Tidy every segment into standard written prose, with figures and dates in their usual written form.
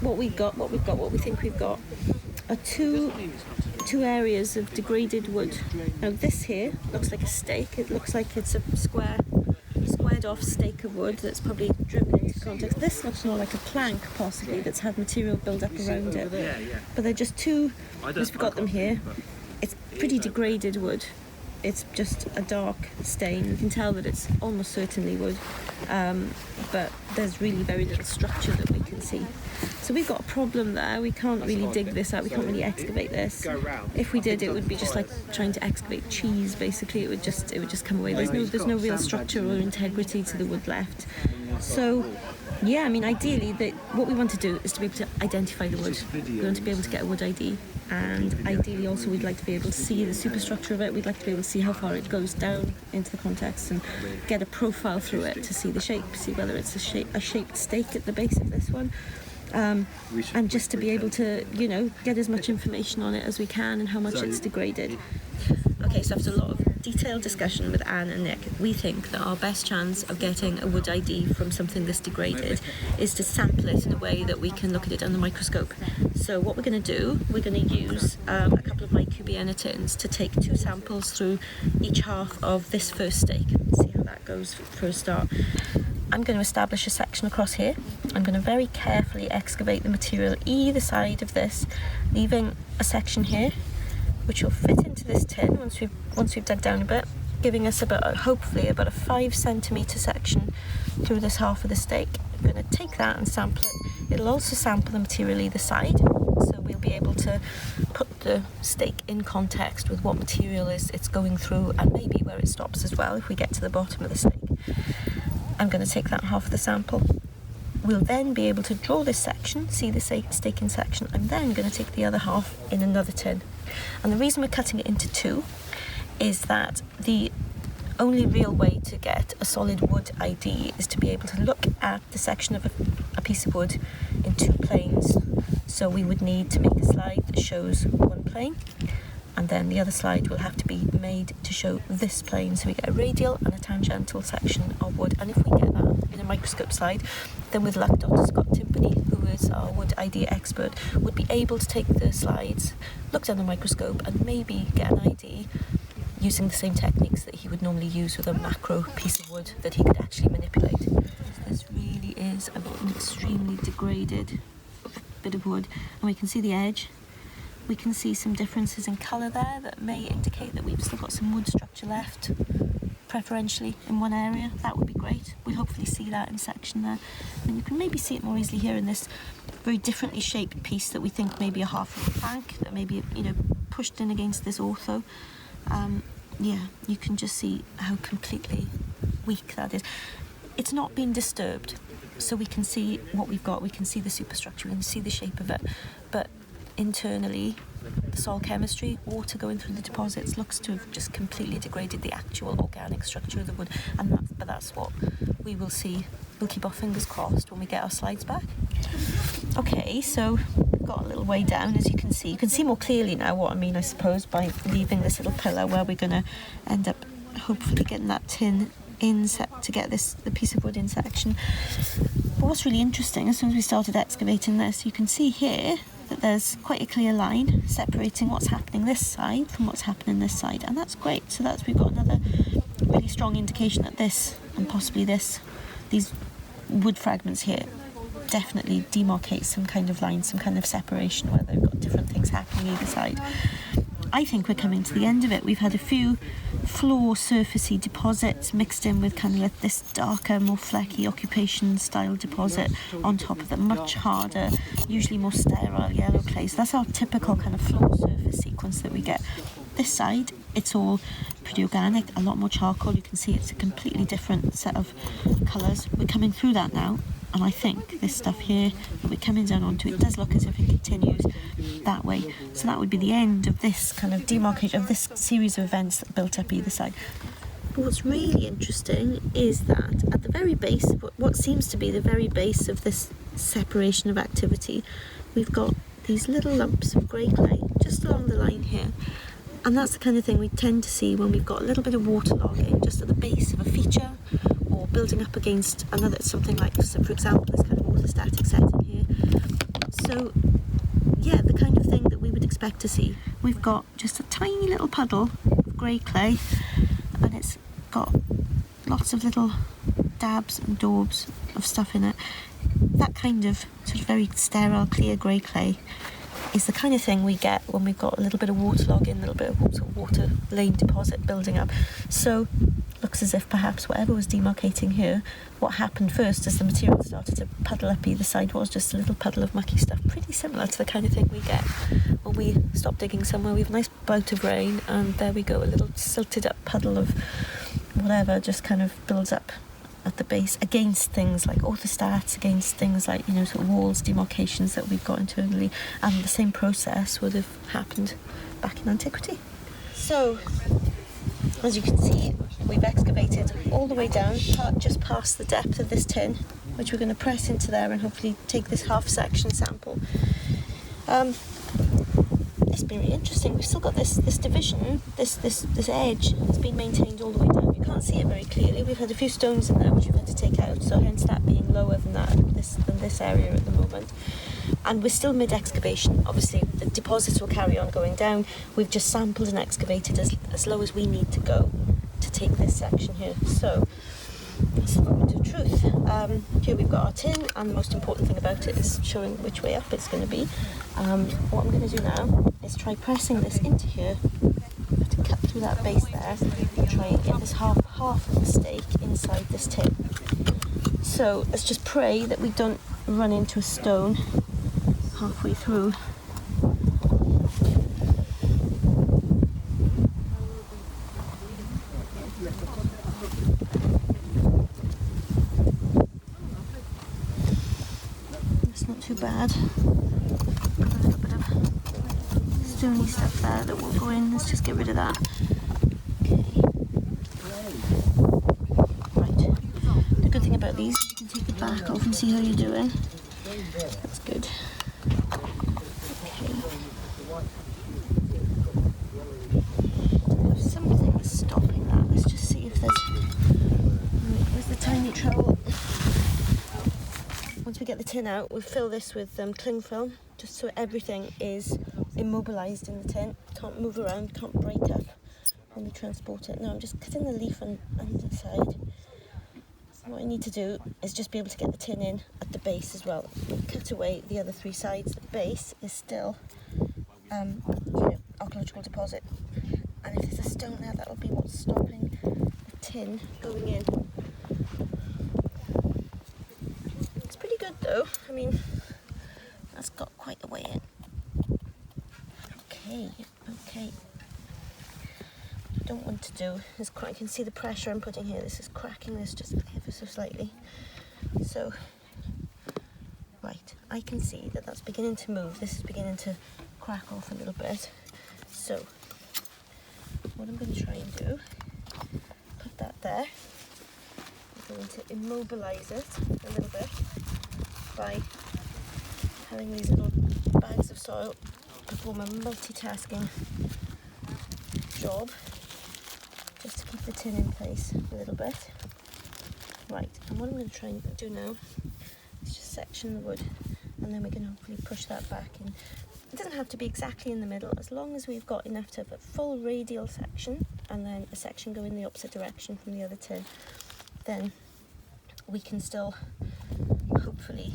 what we think we've got are two areas of degraded wood. Now this here looks like a stake. It looks like it's a squared off stake of wood that's probably driven into context. This looks more like a plank possibly that's had material build up around it. But they're just two, as we've got them here, it's pretty degraded wood. It's just a dark stain. You can tell that it's almost certainly wood, but there's really very little structure that we can see. So we've got a problem there. We can't really dig this out. We can't really excavate this. If we did, it would be just like trying to excavate cheese. Basically, it would just come away. There's no real structure or integrity to the wood left. So, yeah, I mean, ideally, what we want to do is to be able to identify the wood. We want to be able to get a wood ID. And ideally also we'd like to be able to see the superstructure of it. We'd like to be able to see how far it goes down into the context and get a profile through it to see the shape, see whether it's a shaped stake at the base of this one. And just to be able to, get as much information on it as we can and how much it's degraded. Okay, so after a lot of detailed discussion with Anne and Nick, we think that our best chance of getting a wood ID from something this degraded is to sample it in a way that we can look at it under the microscope. So what we're going to do, we're going to use a couple of my Cubiana tins to take 2 samples through each half of this first stake. See how that goes for a start. I'm going to establish a section across here. I'm going to very carefully excavate the material either side of this, leaving a section here which will fit into this tin once we've dug down a bit, giving us hopefully about a 5 centimetre section through this half of the stake. I'm going to take that and sample it. It'll also sample the material either side, so we'll be able to put the stake in context with what material it's going through and maybe where it stops as well if we get to the bottom of the stake. I'm going to take that half of the sample. We'll then be able to draw this section, see the stake in section. I'm then going to take the other half in another tin. And the reason we're cutting it into 2 is that the only real way to get a solid wood ID is to be able to look at the section of a piece of wood in 2 planes. So we would need to make a slide that shows one plane, and then the other slide will have to be made to show this plane, so we get a radial and a tangential section of wood. And if we get that in a microscope slide, then with luck Dr. Scott Timpany, who is our wood ID expert, would be able to take the slides, look down the microscope and maybe get an ID using the same techniques that he would normally use with a macro piece of wood that he could actually manipulate. This really is an extremely degraded bit of wood, and we can see the edge. We can see some differences in colour there that may indicate that we've still got some wood structure left, preferentially in one area. That would be great. We'll hopefully see that in section there. And you can maybe see it more easily here in this very differently shaped piece that we think may be a half of a plank, that may be, pushed in against this ortho. Yeah, you can just see how completely weak that is. It's not been disturbed, so we can see what we've got. We can see the superstructure, we can see the shape of it, but internally, the soil chemistry, water going through the deposits, looks to have just completely degraded the actual organic structure of the wood, but that's what we will see. We'll keep our fingers crossed when we get our slides back. Okay, so we've got a little way down, as you can see. You can see more clearly now what I mean, I suppose, by leaving this little pillar where we're going to end up hopefully getting that tin in set to get the piece of wood in section. But what's really interesting, as soon as we started excavating this, you can see here that there's quite a clear line separating what's happening this side from what's happening this side, and that's great. So we've got another really strong indication that this, and possibly these wood fragments here, definitely demarcate some kind of line, some kind of separation where they've got different things happening either side. I think we're coming to the end of it. We've had a few floor surfacey deposits mixed in with kind of like this darker, more flecky occupation style deposit on top of the much harder, usually more sterile yellow clay. So that's our typical kind of floor surface sequence that we get. This side, it's all pretty organic, a lot more charcoal. You can see it's a completely different set of colours. We're coming through that now, and I think this stuff here that we're coming down onto, it does look as if it continues that way. So that would be the end of this kind of demarcation of this series of events that built up either side. But what's really interesting is that at the very base, what seems to be the very base of this separation of activity, we've got these little lumps of grey clay just along the line here. And that's the kind of thing we tend to see when we've got a little bit of waterlogging just at the base of a feature, or building up against another, something like, so for example, this kind of orthostatic setting here. So yeah, the kind of thing that we would expect to see. We've got just a tiny little puddle of grey clay, and it's got lots of little dabs and daubs of stuff in it. That kind of sort of very sterile, clear grey clay is the kind of thing we get when we've got a little bit of waterlogging, a little bit of water lane deposit building up. So looks as if perhaps whatever was demarcating here, what happened first as the material started to puddle up either side was just a little puddle of mucky stuff, pretty similar to the kind of thing we get when we stop digging somewhere. We have a nice bout of rain, and there we go, a little silted up puddle of whatever just kind of builds up at the base against things like orthostats, against things like, sort of walls, demarcations that we've got internally, and the same process would have happened back in antiquity. So, as you can see, we've excavated all the way down, just past the depth of this tin, which we're going to press into there and hopefully take this half section sample. It's been really interesting. We've still got this division, this edge has been maintained all the way down. You can't see it very clearly. We've had a few stones in there which we've had to take out, so hence that being lower than this area at the moment. And we're still mid-excavation. Obviously, the deposits will carry on going down. We've just sampled and excavated as low as we need to go to take this section here. So that's the moment of truth. Here we've got our tin, and the most important thing about it is showing which way up it's going to be. What I'm going to do now is try pressing this into here. I have to cut through that base there and try and get this half of the stake inside this tin. So let's just pray that we don't run into a stone halfway through. That's not too bad. Got a little bit of stony stuff there that won't go in. Let's just get rid of that. Okay. Right. The good thing about these, you can take the back off and see how you're doing. That's good. Okay. There's something stopping that. Let's just see if there's... Right, where's the tiny trowel? Once we get the tin out, we'll fill this with cling film, just so everything is immobilised in the tin. Can't move around, can't break up when we transport it. Now I'm just cutting the leaf on the side. What I need to do is just be able to get the tin in at the base as well. We'll cut away the other three sides. The base is still, archaeological deposit. And if there's a stone there, that'll be what's stopping the tin going in. It's pretty good though. I mean, that's got quite a way in. Okay. What I don't want to do is I can see the pressure I'm putting here. This is cracking this just ever so slightly. So, right, I can see that that's beginning to move. This is beginning to crack off a little bit. So, what I'm going to try and do, put that there. I'm going to immobilise it a little bit by having these little bags of soil perform a multitasking job just to keep the tin in place a little bit. Right, and what I'm going to try and do now is just section the wood, and then we can hopefully push that back in. It doesn't have to be exactly in the middle, as long as we've got enough to have a full radial section and then a section go in the opposite direction from the other tin, then we can still hopefully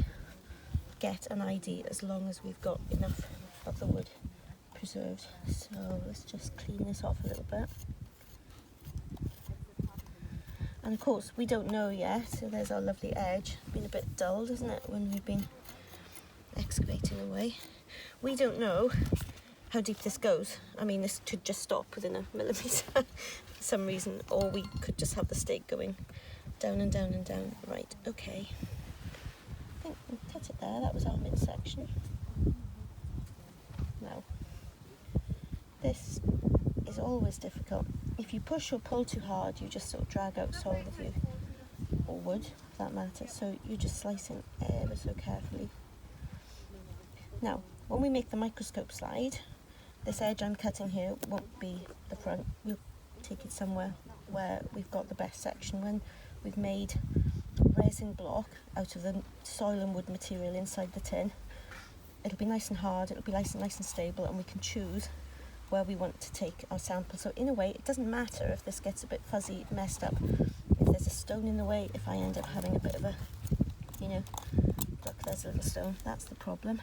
get an ID as long as we've got enough of the wood preserved. So let's just clean this off a little bit. And of course we don't know yet, so there's our lovely edge. It's been a bit dulled, isn't it, when we've been excavating away. We don't know how deep this goes. I mean, this could just stop within a millimetre for some reason, or we could just have the stake going down and down and down. Right, okay. I think we'll cut it there. That was our midsection. Now, this is always difficult. If you push or pull too hard, you just sort of drag out soil with you, or wood for that matter, so you're just slicing ever so carefully. Now, when we make the microscope slide, this edge I'm cutting here won't be the front. We'll take it somewhere where we've got the best section. When we've made resin block out of the soil and wood material inside the tin, it'll be nice and hard, it'll be nice and stable, and we can choose where we want to take our sample. So in a way, it doesn't matter if this gets a bit fuzzy, messed up, if there's a stone in the way, if I end up having a bit of a, you know, look, there's a little stone, that's the problem.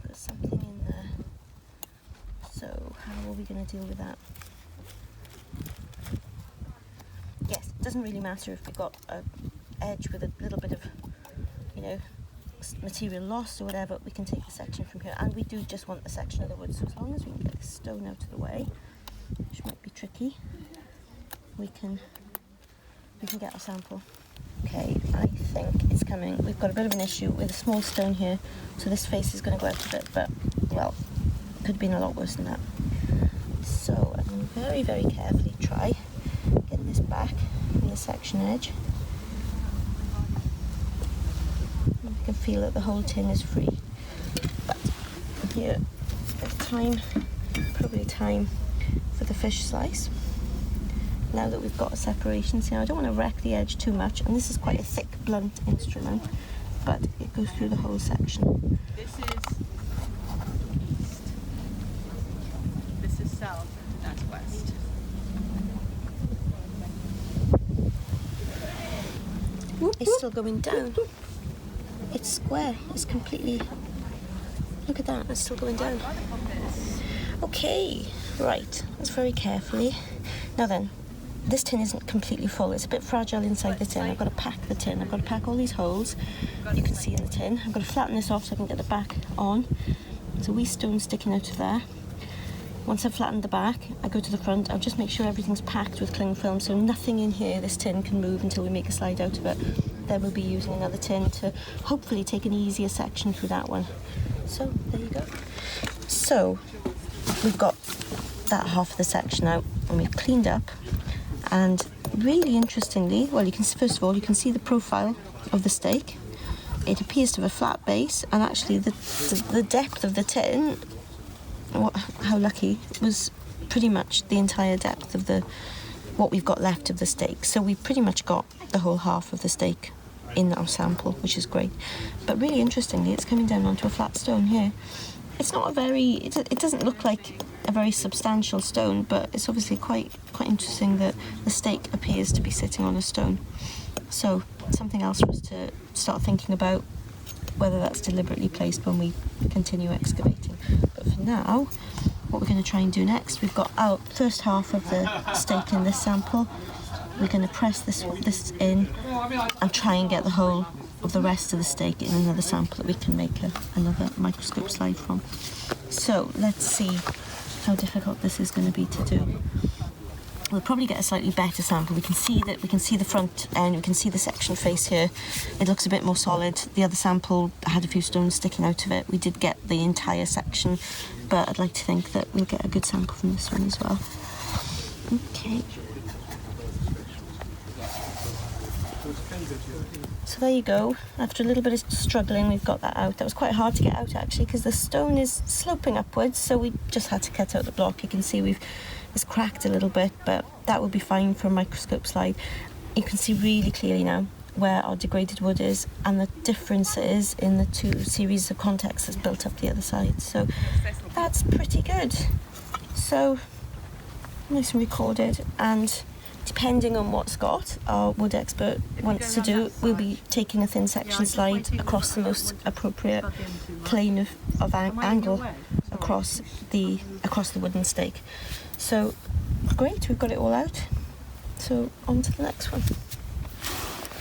There's something in there. So how are we going to deal with that? Yes, it doesn't really matter if we've got an edge with a little bit of, you know, material lost or whatever, we can take the section from here, and we do just want the section of the wood, so as long as we can get this stone out of the way, which might be tricky, we can get our sample. Okay, I think it's coming. We've got a bit of an issue with a small stone here, so this face is going to go out a bit, but, well, it could have been a lot worse than that. So I'm going to very, very carefully try getting this back in the section edge. You can feel that the whole tin is free. But here, probably time for the fish slice. Now that we've got a separation, see, I don't want to wreck the edge too much, and this is quite a thick, blunt instrument, but it goes through the whole section. This is east. This is south. That's west. It's still going down. It's square. It's completely... Look at that. It's still going down. Okay. Right. Let's very carefully. Now then, this tin isn't completely full. It's a bit fragile inside the tin. I've got to pack the tin. I've got to pack all these holes you can see in the tin. I've got to flatten this off so I can get the back on. There's a wee stone sticking out of there. Once I've flattened the back, I go to the front. I'll just make sure everything's packed with cling film so nothing in here, this tin, can move until we make a slide out of it. Then we'll be using another tin to hopefully take an easier section through that one. So, there you go. So, we've got that half of the section out and we've cleaned up. And really interestingly, well, you can, first of all, you can see the profile of the stake. It appears to have a flat base, and actually the depth of the tin, how lucky, was pretty much the entire depth of what we've got left of the stake. So we've pretty much got the whole half of the stake in our sample, which is great. But really interestingly, it's coming down onto a flat stone here. It's not a very, it doesn't look like a very substantial stone, but it's obviously quite interesting that the stake appears to be sitting on a stone. So something else for us to start thinking about, whether that's deliberately placed when we continue excavating. But for now, what we're going to try and do next, we've got our first half of the stake in this sample. We're going to press this in and try and get the whole of the rest of the stake in another sample that we can make another microscope slide from. So let's see how difficult this is going to be to do. We'll probably get a slightly better sample. We can see the front end, we can see the section face here. It looks a bit more solid. The other sample had a few stones sticking out of it. We did get the entire section, but I'd like to think that we'll get a good sample from this one as well. Okay. So there you go. After a little bit of struggling, we've got that out. That was quite hard to get out actually, because the stone is sloping upwards, so we just had to cut out the block. You can see it's cracked a little bit, but that will be fine for a microscope slide. You can see really clearly now where our degraded wood is and the differences in the two series of contacts that's built up the other side. So that's pretty good. So nice and recorded, and depending on what Scott, our wood expert, wants to do, we'll be taking a thin section slide across the most appropriate plane of angle across the wooden stake. So great, we've got it all out. So on to the next one.